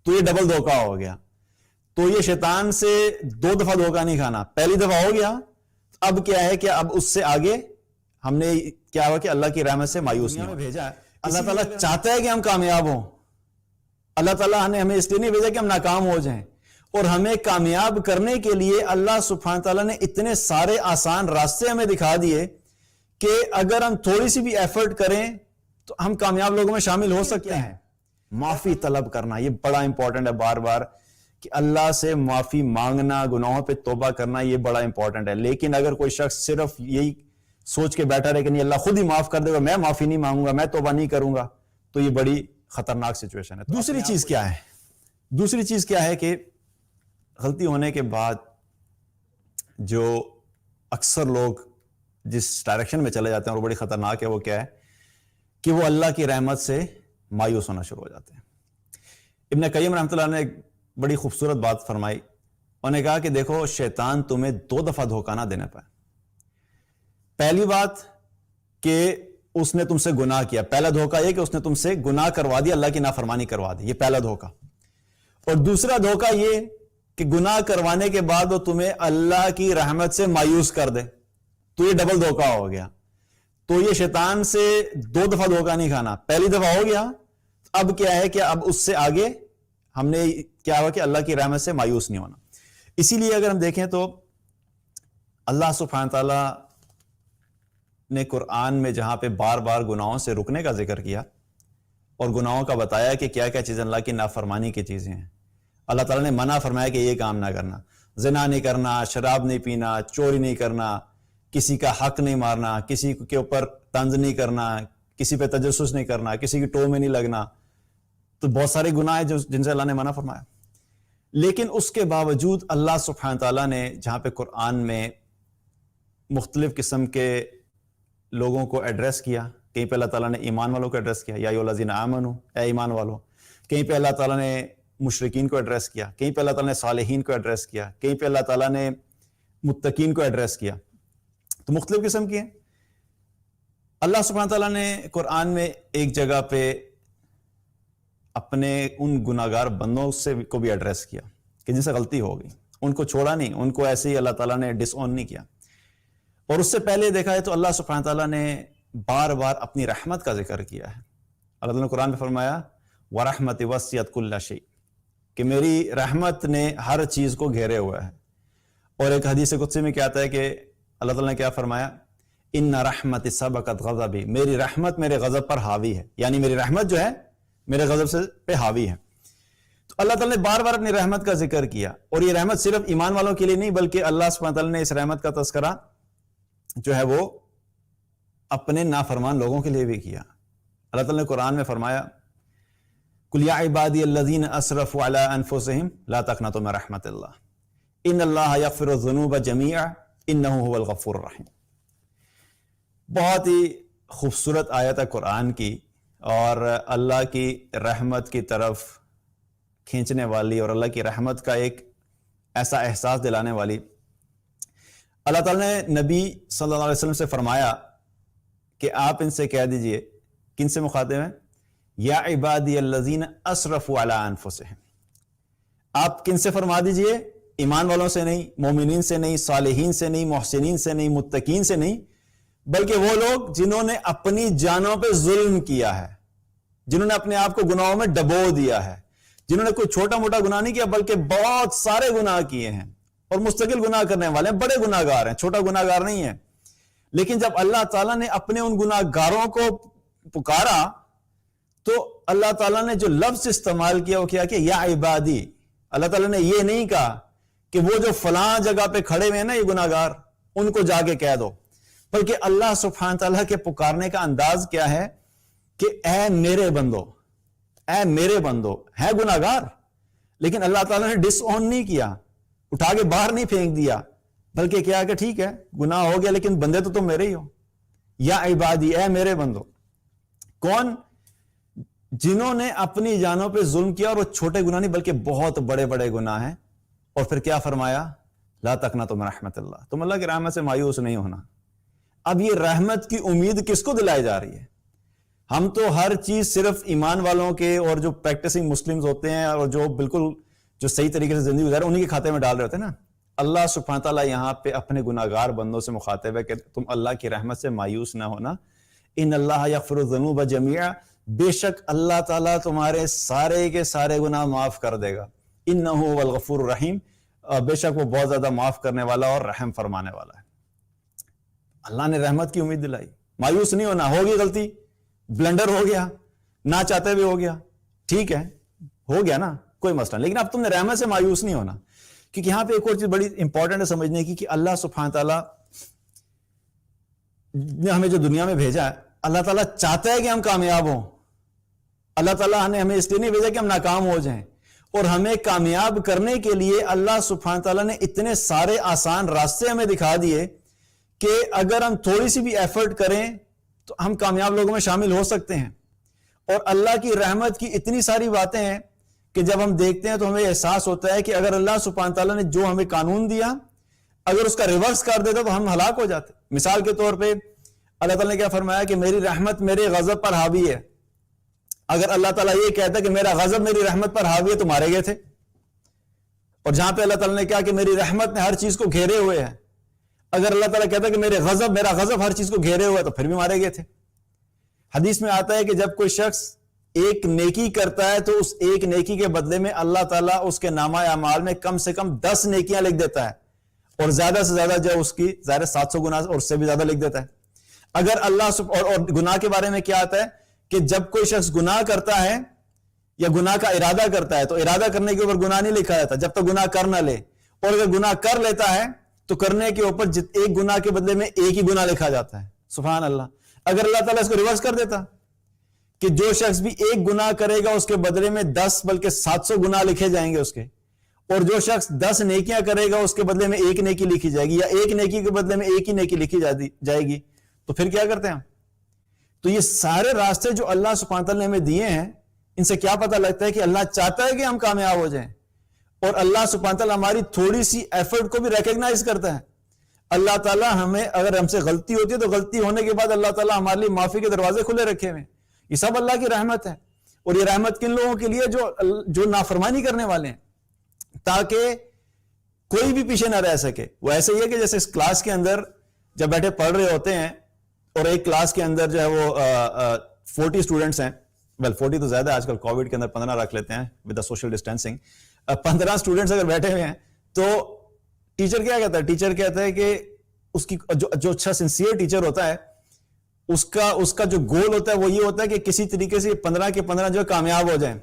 تو یہ ڈبل دھوکہ ہو گیا. تو یہ شیطان سے 2 دفعہ دھوکہ نہیں کھانا. پہلی دفعہ ہو گیا, اب کیا ہے کہ اب اس سے آگے ہم نے کیا ہوا کہ اللہ کی رحمت سے مایوس نہیں بھیجا. اللہ تعالیٰ چاہتا ہے کہ ہم کامیاب ہوں. اللہ تعالیٰ نے ہمیں اس لیے نہیں بھیجا کہ ہم ناکام ہو جائیں, اور ہمیں کامیاب کرنے کے لیے اللہ سبحانہ تعالیٰ نے اتنے سارے آسان راستے ہمیں دکھا دیے کہ اگر ہم تھوڑی سی بھی ایفرٹ کریں تو ہم کامیاب لوگوں میں شامل ہو سکتے ہیں. معافی طلب کرنا یہ بڑا امپورٹنٹ ہے. بار بار کہ اللہ سے معافی مانگنا, گناہوں پہ توبہ کرنا, یہ بڑا امپورٹنٹ ہے. لیکن اگر کوئی شخص صرف یہی سوچ کے بیٹھا رہے کہ نہیں اللہ خود ہی معاف کر دے گا, میں معافی نہیں مانگوں گا, میں توبہ نہیں کروں گا, تو یہ بڑی خطرناک سچویشن ہے. دوسری چیز کیا ہے کہ غلطی ہونے کے بعد جو اکثر لوگ جس ڈائریکشن میں چلے جاتے ہیں اور بڑی خطرناک ہے, وہ کیا ہے کہ وہ اللہ کی رحمت سے مایوس ہونا شروع ہو جاتے ہیں. ابن قیم رحمۃ اللہ نے ایک بڑی خوبصورت بات فرمائی. انہوں نے کہا کہ دیکھو شیطان تمہیں 2 دفعہ دھوکہ نہ دینے پائے. پہلی بات کہ اس نے تم سے گناہ کیا, پہلا دھوکہ یہ کہ اس نے تم سے گناہ کروا دیا, اللہ کی نافرمانی کروا دی, یہ پہلا دھوکہ. اور دوسرا دھوکہ یہ کہ گناہ کروانے کے بعد وہ تمہیں اللہ کی رحمت سے مایوس کر دے, تو یہ ڈبل دھوکہ ہو گیا. تو یہ شیطان سے 2 دفعہ دھوکہ نہیں کھانا. پہلی دفعہ ہو گیا, اب کیا ہے کہ اب اس سے آگے ہم نے کیا ہوا کہ اللہ کی رحمت سے مایوس نہیں ہونا. اسی لیے اگر ہم دیکھیں تو اللہ سبحانہ تعالیٰ نے قرآن میں جہاں پہ بار بار گناہوں سے رکنے کا ذکر کیا اور گناہوں کا بتایا کہ کیا کیا چیزیں اللہ کی نافرمانی کی چیزیں ہیں. اللہ تعالیٰ نے منع فرمایا کہ یہ کام نہ کرنا, زنا نہیں کرنا, شراب نہیں پینا, چوری نہیں کرنا, کسی کا حق نہیں مارنا, کسی کے اوپر طنز نہیں کرنا, کسی پہ تجسس نہیں کرنا, کسی کی ٹو میں نہیں لگنا. تو بہت سارے گناہ ہیں جن سے اللہ نے منع فرمایا. لیکن اس کے باوجود اللہ سبحانہ تعالیٰ نے جہاں پہ قرآن میں مختلف قسم کے لوگوں کو ایڈریس کیا, کہیں پہ اللہ تعالیٰ نے ایمان والوں کو ایڈریس کیا, یا ایھا الذین آمنوا, اے ایمان والوں. کہیں پہ اللہ تعالیٰ نے مشرکین کو ایڈریس کیا, کہیں پہ اللہ تعالیٰ نے صالحین کو ایڈریس کیا, کہیں پہ اللہ تعالیٰ نے متقین کو ایڈریس کیا. تو مختلف قسم کی ہیں. اللہ سبحانہ تعالیٰ نے قرآن میں ایک جگہ پہ اپنے ان گناہگار بندوں سے کو بھی ایڈریس کیا کہ جن سے غلطی ہو گئی, ان کو چھوڑا نہیں, ان کو ایسے ہی اللہ تعالیٰ نے ڈس اون نہیں کیا. اور اس سے پہلے دیکھا ہے تو اللہ سبحانہ تعالیٰ نے بار بار اپنی رحمت کا ذکر کیا ہے. اللہ تعالیٰ نے قرآن میں فرمایا وَرَحْمَتِ وَسِعَتْ كُلَّ شَيْءٍ, کہ میری رحمت نے ہر چیز کو گھیرے ہوا ہے. اور ایک حدیث قدسی میں کیا آتا ہے کہ اللہ تعالیٰ نے کیا فرمایا, ان رحمت سبقت غضبی, میری رحمت میرے غضب پر حاوی ہے, یعنی میری رحمت جو ہے میرے غضب سے پہ حاوی ہے. تو اللہ تعالیٰ نے بار بار اپنی رحمت کا ذکر کیا, اور یہ رحمت صرف ایمان والوں کے لیے نہیں بلکہ اللہ سبحانہ تعالیٰ نے اس رحمت کا تذکرہ جو ہے وہ اپنے نافرمان لوگوں کے لیے بھی کیا. اللہ تعالیٰ نے قرآن میں فرمایا قل یا عبادی الذین اسرفوا علی انفسہم لا تقنطوا من رحمت اللہ ان اللہ یغفر الذنوب جمیعا انہ هو الغفور الرحیم. بہت ہی خوبصورت آیت ہے قرآن کی, اور اللہ کی رحمت کی طرف کھینچنے والی اور اللہ کی رحمت کا ایک ایسا احساس دلانے والی. اللہ تعالیٰ نے نبی صلی اللہ علیہ وسلم سے فرمایا کہ آپ ان سے کہہ دیجئے, کن سے مخاطب ہیں, یا عبادی الذین اسرفوا علی انفسہم. آپ کن سے فرما دیجئے, ایمان والوں سے نہیں, مومنین سے نہیں, صالحین سے نہیں, محسنین سے نہیں, متقین سے نہیں, بلکہ وہ لوگ جنہوں نے اپنی جانوں پہ ظلم کیا ہے, جنہوں نے اپنے آپ کو گناہوں میں ڈبو دیا ہے, جنہوں نے کوئی چھوٹا موٹا گناہ نہیں کیا بلکہ بہت سارے گناہ کیے ہیں اور مستقل گناہ کرنے والے ہیں, بڑے گناہ گار ہیں, چھوٹا گناہ گار نہیں ہے. لیکن جب اللہ تعالیٰ نے اپنے ان گناہ گاروں کو پکارا تو اللہ تعالیٰ نے جو لفظ استعمال کیا وہ کیا کہ یا عبادی. اللہ تعالیٰ نے یہ نہیں کہا کہ وہ جو فلاں جگہ پہ کھڑے ہوئے ہیں نا یہ گناہ گار, ان کو جا کے کہہ دو, بلکہ اللہ سبحانہ تعالیٰ کے پکارنے کا انداز کیا ہے کہ اے میرے بندو, اے میرے بندو, ہے گناہ گار لیکن اللہ تعالیٰ نے ڈس اون نہیں کیا, اٹھا کے باہر نہیں پھینک دیا, بلکہ کیا کہ ٹھیک ہے گناہ ہو گیا لیکن بندے تو تم میرے ہی ہو. یا عبادی, اے میرے بندو. کون؟ جنہوں نے اپنی جانوں پہ ظلم کیا, اور وہ چھوٹے گناہ نہیں بلکہ بہت بڑے بڑے گناہ ہیں. اور پھر کیا فرمایا, لا تقنطوا من رحمت اللہ, تم اللہ کی رحمت سے مایوس نہیں ہونا. اب یہ رحمت کی امید کس کو دلائی جا رہی ہے؟ ہم تو ہر چیز صرف ایمان والوں کے اور جو پریکٹسنگ مسلمز ہوتے ہیں اور جو بالکل جو صحیح طریقے سے زندگی گزارے انہی کے کھاتے میں ڈال رہے ہوتے ہیں نا. اللہ سبحانہ تعالیٰ یہاں پہ اپنے گناہگار بندوں سے مخاطب ہے کہ تم اللہ کی رحمت سے مایوس نہ ہونا. ان اللہ یغفر الذنوب جميعا، بے شک اللہ تعالیٰ تمہارے سارے کے سارے گناہ معاف کر دے گا. انہ هو الغفور الرحیم، بے شک وہ بہت زیادہ معاف کرنے والا اور رحم فرمانے والا ہے. اللہ نے رحمت کی امید دلائی. مایوس نہیں ہونا. ہوگی غلطی، بلنڈر ہو گیا، نہ چاہتے بھی ہو گیا، ٹھیک ہے، ہو گیا نا، کوئی مسئلہ نہیں، لیکن اب تم نے رحمت سے مایوس نہیں ہونا. کیونکہ یہاں پہ ایک اور چیز بڑی امپورٹنٹ ہے سمجھنے کی کہ اللہ سبحانہ تعالیٰ نے ہمیں جو دنیا میں بھیجا ہے، اللہ تعالیٰ چاہتا ہے کہ ہم کامیاب ہوں. اللہ تعالیٰ نے ہمیں اس لیے نہیں بھیجا کہ ہم ناکام ہو جائیں. اور ہمیں کامیاب کرنے کے لیے اللہ سبحانہ تعالیٰ نے اتنے سارے آسان راستے ہمیں دکھا دیے کہ اگر ہم تھوڑی سی بھی ایفرٹ کریں تو ہم کامیاب لوگوں میں شامل ہو سکتے ہیں. اور اللہ کی رحمت کی اتنی ساری باتیں ہیں کہ جب ہم دیکھتے ہیں تو ہمیں احساس ہوتا ہے کہ اگر اللہ سبحانہ تعالیٰ نے جو ہمیں قانون دیا اگر اس کا ریورس کر دیتا تو ہم ہلاک ہو جاتے. مثال کے طور پہ اللہ تعالیٰ نے کیا فرمایا کہ میری رحمت میرے غضب پر حاوی ہے. اگر اللہ تعالیٰ یہ کہتا کہ میرا غضب میری رحمت پر حاوی ہے تو مارے گئے تھے. اور جہاں پہ اللہ تعالیٰ نے کہا کہ میری رحمت نے ہر چیز کو گھیرے ہوئے ہے، اگر اللہ تعالیٰ کہتا کہ میرا غضب ہر چیز کو گھیرے ہوئے تو پھر بھی مارے گئے تھے. حدیث میں آتا ہے کہ جب کوئی شخص ایک نیکی کرتا ہے تو اس ایک نیکی کے بدلے میں اللہ تعالیٰ اس کے نامہ اعمال میں کم سے کم 10 نیکیاں لکھ دیتا ہے، اور زیادہ سے زیادہ جو اس کی ظاہر 700 گناہ اور اس سے بھی زیادہ لکھ دیتا ہے. اگر اللہ اور گناہ کے بارے میں کیا آتا ہے کہ جب کوئی شخص گناہ کرتا ہے یا گناہ کا ارادہ کرتا ہے تو ارادہ کرنے کے اوپر گناہ نہیں لکھا جاتا جب تک گناہ کر نہ لے، اور اگر گناہ کر لیتا ہے تو کرنے کے اوپر ایک گناہ کے بدلے میں ایک ہی گناہ لکھا جاتا ہے. سبحان اللہ. اگر اللہ تعالیٰ اس کو ریورس کر دیتا کہ جو شخص بھی ایک گناہ کرے گا اس کے بدلے میں 10 بلکہ 700 گناہ لکھے جائیں گے اس کے، اور جو شخص 10 نیکیاں کرے گا اس کے بدلے میں ایک نیکی لکھی جائے گی، یا ایک نیکی کے بدلے میں ایک ہی نیکی لکھی جائے گی، تو پھر کیا کرتے ہیں ہم؟ تو یہ سارے راستے جو اللہ سبحانہ تعالیٰ نے ہمیں دیے ہیں، ان سے کیا پتہ لگتا ہے کہ اللہ چاہتا ہے کہ ہم کامیاب ہو جائیں، اور اللہ سبحانہ تعالیٰ ہماری تھوڑی سی ایفرٹ کو بھی ریکگنائز کرتا ہے. اللہ تعالیٰ ہمیں اگر ہم سے غلطی ہوتی ہے تو غلطی ہونے کے بعد اللہ تعالیٰ ہمارے لیے معافی کے دروازے کھلے رکھے ہوئے ہیں. یہ سب اللہ کی رحمت ہے. اور یہ رحمت کن لوگوں کے لیے جو نافرمانی کرنے والے ہیں، تاکہ کوئی بھی پیچھے نہ رہ سکے. وہ ایسے ہی ہے کہ جیسے اس کلاس کے اندر جب بیٹھے پڑھ رہے ہوتے ہیں اور ایک کلاس کے اندر جو ہے وہ 40 اسٹوڈنٹس ہیں، 40 تو زیادہ آج کل کووڈ کے اندر 15 رکھ لیتے ہیں ود سوشل ڈسٹینسنگ. 15 اسٹوڈنٹس اگر بیٹھے ہوئے ہیں تو ٹیچر کیا کہتا ہے؟ ٹیچر کہتا ہے کہ اس کی جو اچھا سنسیئر ٹیچر ہوتا ہے اس کا جو گول ہوتا ہے وہ یہ ہوتا ہے کہ کسی طریقے سے 15 کے 15 جو ہے کامیاب ہو جائیں.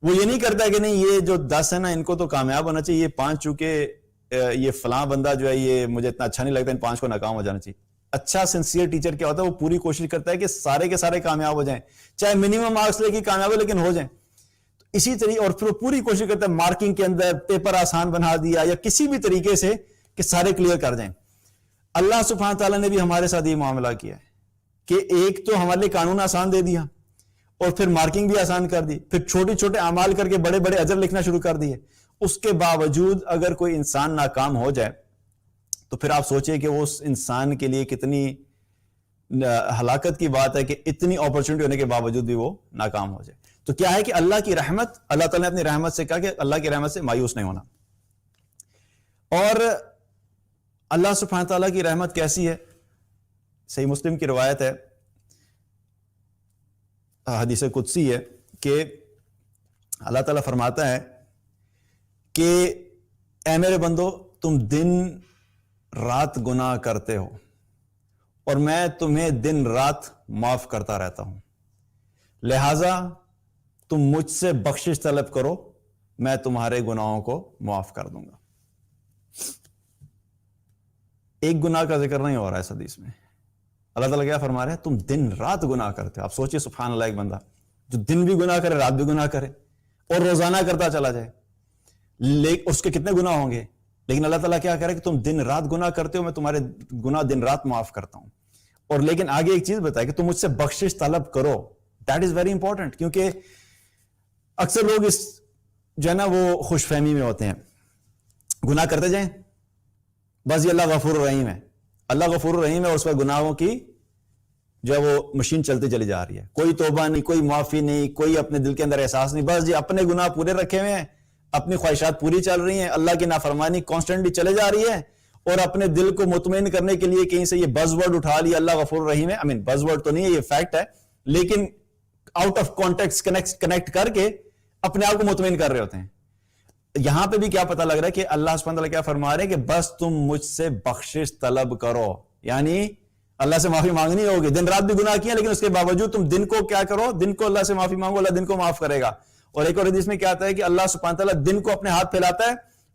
وہ یہ نہیں کرتا ہے کہ نہیں یہ جو 10 ہے نا ان کو تو کامیاب ہونا چاہیے، یہ 5 چونکہ یہ فلاں بندہ جو ہے یہ مجھے اتنا اچھا نہیں لگتا، ان 5 کو ناکام ہو جانا چاہیے. اچھا سنسیئر ٹیچر کیا ہوتا ہے؟ وہ پوری کوشش کرتا ہے کہ سارے کے سارے کامیاب ہو جائیں، چاہے منیمم مارکس لے کے کامیاب ہو لیکن ہو جائیں. تو اسی طریقے، اور پھر وہ پوری کوشش کرتا ہے مارکنگ کے اندر پیپر آسان بنا دیا یا کسی بھی طریقے سے کہ سارے کلیئر کر جائیں. اللہ سبحانہ تعالیٰ نے بھی ہمارے ساتھ یہ معاملہ کیا ہے کہ ایک تو ہمارے لیے قانون آسان دے دیا اور پھر مارکنگ بھی آسان کر دی، پھر چھوٹے چھوٹے اعمال کر کے بڑے بڑے اجر لکھنا شروع کر دیے. اس کے باوجود اگر کوئی انسان ناکام ہو جائے تو پھر آپ سوچئے کہ وہ اس انسان کے لیے کتنی ہلاکت کی بات ہے کہ اتنی اپرچونٹی ہونے کے باوجود بھی وہ ناکام ہو جائے. تو کیا ہے کہ اللہ کی رحمت، اللہ تعالیٰ نے اپنی رحمت سے کہا کہ اللہ کی رحمت سے مایوس نہیں ہونا. اور اللہ سبحانہ تعالیٰ کی رحمت کیسی ہے؟ صحیح مسلم کی روایت ہے، حدیث قدسی ہے کہ اللہ تعالیٰ فرماتا ہے کہ اے میرے بندو تم دن رات گناہ کرتے ہو اور میں تمہیں دن رات معاف کرتا رہتا ہوں، لہذا تم مجھ سے بخشش طلب کرو، میں تمہارے گناہوں کو معاف کر دوں گا. ایک گناہ کا ذکر نہیں ہو رہا ہے اس حدیث میں. اللہ تعالیٰ کیا فرما رہے ہیں؟ تم دن رات گناہ کرتے ہو. آپ سوچئے سبحان اللہ، ایک بندہ جو دن بھی گناہ کرے رات بھی گناہ کرے اور روزانہ کرتا چلا جائے، اس کے کتنے گناہ ہوں گے؟ لیکن اللہ تعالیٰ کیا کہہ رہا ہے کہ تم دن رات گناہ کرتے ہو، میں تمہارے گناہ دن رات معاف کرتا ہوں. اور لیکن آگے ایک چیز بتایا کہ تم مجھ سے بخشش طلب کرو. دیٹ از ویری امپورٹنٹ، کیونکہ اکثر لوگ اس جو ہے نا وہ خوش فہمی میں ہوتے ہیں، گناہ کرتے جائیں، بس یہ اللہ غفور الرحیم ہے، اللہ غفور الرحیم ہے، اور اس پر گناہوں کی جو ہے وہ مشین چلتی چلی جا رہی ہے، کوئی توبہ نہیں، کوئی معافی نہیں، کوئی اپنے دل کے اندر احساس نہیں، بس جی اپنے گناہ پورے رکھے ہوئے ہیں، اپنی خواہشات پوری چل رہی ہیں، اللہ کی نافرمانی کانسٹنٹلی چلے جا رہی ہے، اور اپنے دل کو مطمئن کرنے کے لیے کہیں سے یہ بز ورڈ اٹھا لیا اللہ غفور رحیم ہے، بز ورڈ تو نہیں ہے، یہ فیکٹ ہے، لیکن آؤٹ آف کانٹیکسٹ کنیکٹ کر کے اپنے آپ کو مطمئن کر رہے ہوتے ہیں۔ یہاں پہ بھی کیا پتہ لگ رہا ہے کہ اللہ سبحانہ وتعالیٰ کیا فرما رہے ہیں کہ بس تم مجھ سے بخشش طلب کرو، یعنی اللہ سے معافی مانگنی ہوگی، دن رات بھی گناہ کیا لیکن اس کے باوجود تم دن کو کیا کرو، دن کو اللہ سے معافی مانگو، اللہ دن کو معاف کرے گا۔ اور ایک اور حدیث میں کیا آتا ہے کہ اللہ سبحانہ وتعالیٰ دن کو اپنے ہاتھ پھیلاتا ہے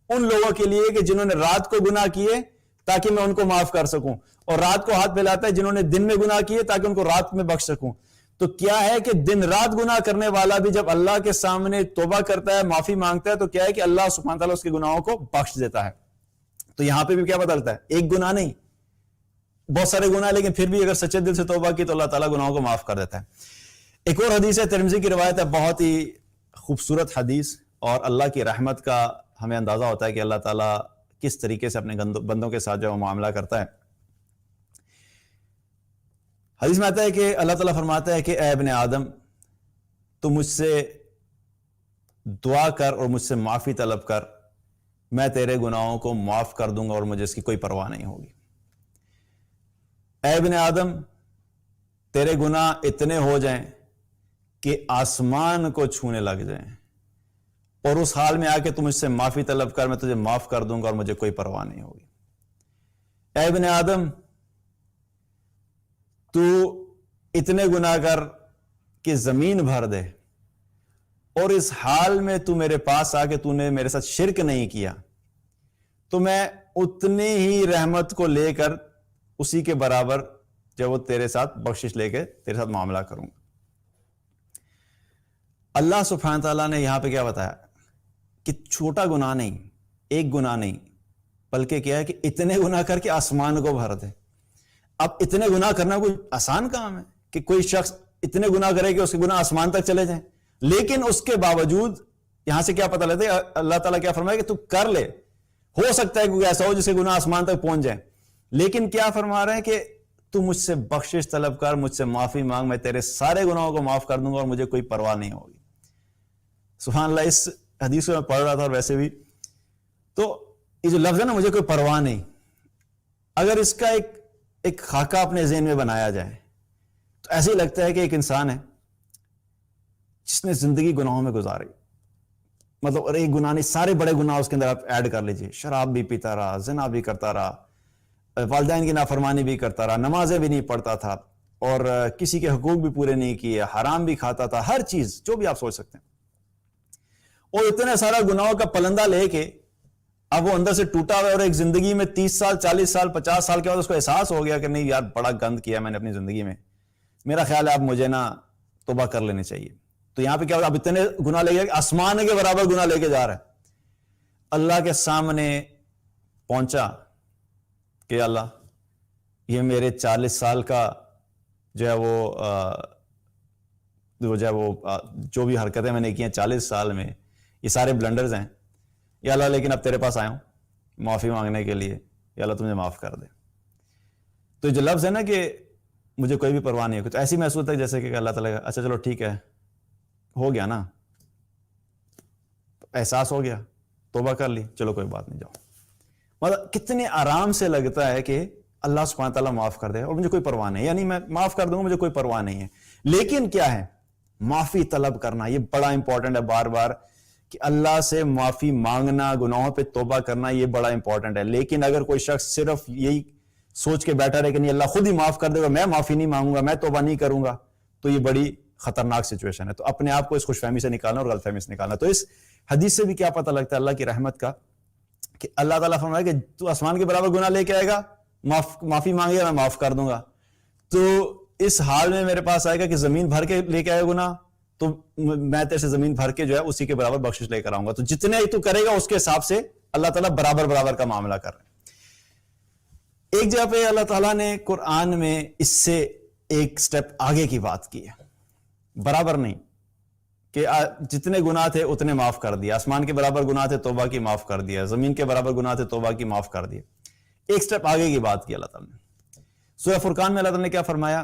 ان لوگوں کے لیے کہ جنہوں نے رات کو گناہ کیے تاکہ میں ان کو معاف کر سکوں، اور رات کو ہاتھ پھیلاتا ہے جنہوں نے دن میں گناہ کیے تاکہ ان کو رات میں بخش سکوں۔ تو کیا ہے کہ دن رات گناہ کرنے والا بھی جب اللہ کے سامنے توبہ کرتا ہے، معافی مانگتا ہے، تو کیا ہے کہ اللہ سبحانہ تعالیٰ اس کے گناہوں کو بخش دیتا ہے۔ تو یہاں پہ بھی کیا پتہ چلتا ہے، ایک گناہ نہیں، بہت سارے گناہ، لیکن پھر بھی اگر سچے دل سے توبہ کی تو اللہ تعالیٰ گناہوں کو معاف کر دیتا ہے۔ ایک اور حدیث ہے، ترمذی کی روایت ہے، بہت ہی خوبصورت حدیث، اور اللہ کی رحمت کا ہمیں اندازہ ہوتا ہے کہ اللہ تعالیٰ کس طریقے سے اپنے بندوں کے ساتھ جو معاملہ کرتا ہے۔ حدیث میں آتا ہے کہ اللہ تعالیٰ فرماتا ہے کہ اے ابن آدم، تو مجھ سے دعا کر اور مجھ سے معافی طلب کر، میں تیرے گناہوں کو معاف کر دوں گا اور مجھے اس کی کوئی پرواہ نہیں ہوگی۔ اے ابن آدم، تیرے گناہ اتنے ہو جائیں کہ آسمان کو چھونے لگ جائیں، اور اس حال میں آ کے تم مجھ سے معافی طلب کر، میں تجھے معاف کر دوں گا اور مجھے کوئی پرواہ نہیں ہوگی۔ اے ابن آدم، تو اتنے گناہ کر کہ زمین بھر دے، اور اس حال میں تو میرے پاس آ کے تو نے میرے ساتھ شرک نہیں کیا، تو میں اتنی ہی رحمت کو لے کر اسی کے برابر جب وہ تیرے ساتھ بخشش لے کے تیرے ساتھ معاملہ کروں گا۔ اللہ سبحانہ تعالیٰ نے یہاں پہ کیا بتایا کہ چھوٹا گناہ نہیں، ایک گناہ نہیں، بلکہ کیا ہے کہ اتنے گناہ کر کے آسمان کو بھر دے۔ اب اتنے گناہ کرنا کوئی آسان کام ہے کہ کوئی شخص اتنے گناہ کرے کہ اس کے گناہ آسمان تک چلے جائیں، لیکن اس کے باوجود یہاں سے کیا پتہ لگتا ہے، اللہ تعالیٰ کیا فرمایا کہ تو کر لے، ہو سکتا ہے کوئی ایسا ہو جس کے گناہ آسمان تک پہنچ جائیں، لیکن کیا فرما رہے ہیں کہ تو مجھ سے بخشش طلب کر، مجھ سے معافی مانگ، میں تیرے سارے گناہوں کو معاف کر دوں گا اور مجھے کوئی پرواہ نہیں ہوگی۔ سبحان اللہ، اس حدیث کو میں پڑھ رہا تھا اور ویسے بھی تو یہ جو لفظ ہے نا، مجھے کوئی پرواہ نہیں، اگر اس کا ایک خاکہ اپنے ذہن میں بنایا جائے تو ایسے ہی لگتا ہے کہ ایک انسان ہے جس نے زندگی گناہوں میں گزاری، مطلب اور ایک گناہ نہیں، سارے بڑے گناہ اس کے اندر آپ ایڈ کر لیجئے، شراب بھی پیتا رہا، زنا بھی کرتا رہا، والدین کی نافرمانی بھی کرتا رہا، نمازیں بھی نہیں پڑھتا تھا، اور کسی کے حقوق بھی پورے نہیں کیے، حرام بھی کھاتا تھا، ہر چیز جو بھی آپ سوچ سکتے ہیں، اور اتنے سارا گناہوں کا پلندہ لے کے اب وہ اندر سے ٹوٹا ہوا، اور ایک زندگی میں 30 سال 40 سال 50 سال کے بعد اس کو احساس ہو گیا کہ نہیں یار، بڑا گند کیا میں نے اپنی زندگی میں، میرا خیال ہے اب مجھے نا توبہ کر لینے چاہیے۔ تو یہاں پہ کیا ہوگا، اب اتنے گناہ لے گیا، آسمان کے برابر گناہ لے کے جا رہا ہے، اللہ کے سامنے پہنچا کہ اللہ، یہ میرے 40 سال کا جو ہے وہ جو بھی حرکتیں میں نے کی ہیں 40 سال میں، یہ سارے بلنڈرز ہیں یا اللہ، لیکن اب تیرے پاس آیا ہوں معافی مانگنے کے لیے، یا اللہ تمہیں معاف کر دے۔ تو جو لفظ ہے نا کہ مجھے کوئی بھی پرواہ نہیں ہے، تو ایسی محسوس ہوتا ہے جیسے کہ اللہ تعالیٰ کا اچھا چلو ٹھیک ہے، ہو گیا نا، احساس ہو گیا، توبہ کر لی، چلو کوئی بات نہیں، جاؤ۔ مطلب کتنے آرام سے لگتا ہے کہ اللہ سبحانہ تعالیٰ معاف کر دے اور مجھے کوئی پرواہ نہیں، یعنی میں معاف کر دوں گا، مجھے کوئی پرواہ نہیں ہے۔ لیکن کیا ہے، معافی طلب کرنا، یہ بڑا امپورٹنٹ ہے، بار بار کہ اللہ سے معافی مانگنا، گناہوں پہ توبہ کرنا، یہ بڑا امپورٹنٹ ہے۔ لیکن اگر کوئی شخص صرف یہی سوچ کے بیٹھا رہے کہ نہیں اللہ خود ہی معاف کر دے گا، میں معافی نہیں مانگوں گا، میں توبہ نہیں کروں گا، تو یہ بڑی خطرناک سچویشن ہے۔ تو اپنے آپ کو اس خوش فہمی سے نکالنا اور غلط فہمی سے نکالنا۔ تو اس حدیث سے بھی کیا پتہ لگتا ہے اللہ کی رحمت کا، کہ اللہ تعالیٰ فرمایا کہ تو آسمان کے برابر گناہ لے کے آئے گا، معافی مانگے گا، میں معاف کر دوں گا۔ تو اس حال میں میرے پاس آئے گا کہ زمین بھر کے لے کے آئے گناہ، تو میں تیرے سے زمین بھر کے جو ہے اسی کے برابر بخشش لے کر آؤں گا۔ تو جتنے تو کرے گا اس کے حساب سے اللہ تعالیٰ برابر کا معاملہ کر رہے ہیں۔ ایک جگہ پہ اللہ تعالیٰ نے قرآن میں اس سے ایک سٹیپ آگے کی بات کی ہے، برابر نہیں کہ جتنے گناہ تھے اتنے معاف کر دیا، آسمان کے برابر گناہ تھے توبہ کی معاف کر دیا، زمین کے برابر گناہ تھے توبہ کی معاف کر دیا۔ ایک سٹیپ آگے کی بات کی اللہ تعالیٰ نے۔ سورہ فرقان میں اللہ تعالیٰ نے کیا فرمایا